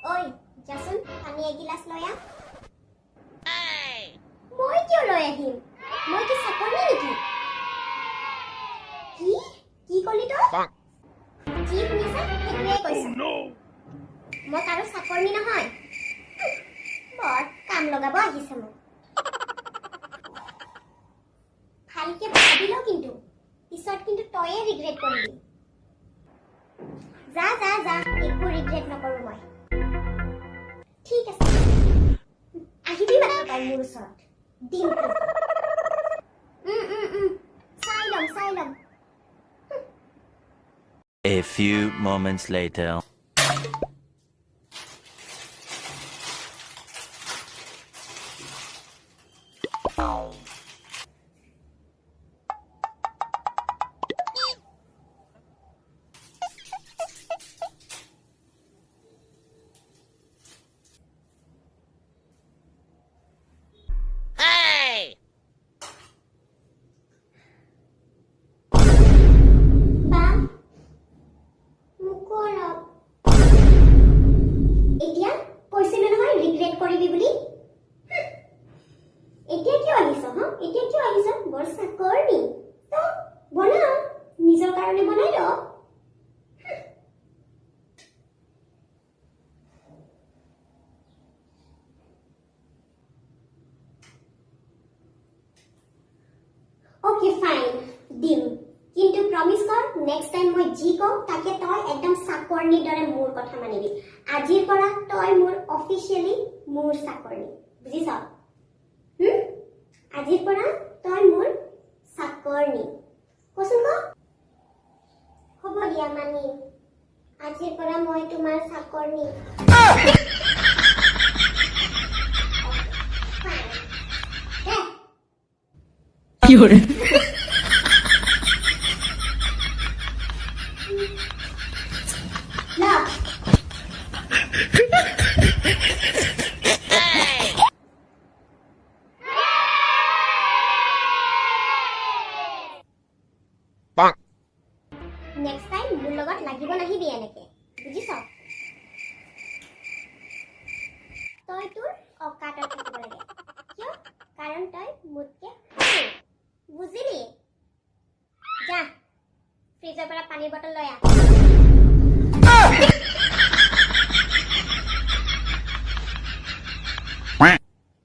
ঐ যাচোন পানী এগিলাচ লৈ আহ মই কিয় লৈ আহিম মই কি চাকৰি নেকি কি কি কলি তই কি শুনিছা সেইটোৱে কৈছা মই কাৰো চাকৰি নহয় বৰ কাম লগাব আহিছে মোক ভালকে ভাবিলো কিন্তু পিছত কিন্তু তয়ে ৰিগ্ৰেট কৰিবি যা যা যা একো ৰিগ্ৰেট নকৰো মই ঠিক আছে আহিবি মাত্ৰ তাই মোৰ ওচৰত দিনটো চাই লম A few moments later. এতিয়া কৈছিলো নহয় ৰিগ্ৰেট কৰিবি বুলি এতিয়া কিয় আহিছ বৰ চাকৰি তো বনা নিজৰ কাৰণে বনাই ল ওকে ফাইন দিম কিন্তু প্ৰমিস কৰ নেক্সট টাইম মই যি কওঁ তাকে তই একদম চাকৰিৰ দৰে মোৰ কথা মানিবি আজিৰ পৰা তই মোৰ অফিচিয়েলি মোৰ চাকৰি বুজিছ আজিৰ পৰা তই মোৰ চাকৰি কচোন ক হ'ব দিয়া মানি আজিৰ পৰা মই তোমাৰ চাকৰি কি হৰে Love. Next time মোৰ লগত লাগিব নাহিবি এনেকে বুজিছ তই তোৰ অকাতত থাকিব লাগে কিয় কাৰণ তই মোতকে সৰু বুজিলি যা ফ্ৰিজৰ পৰা পানীৰ বটল লৈ আহ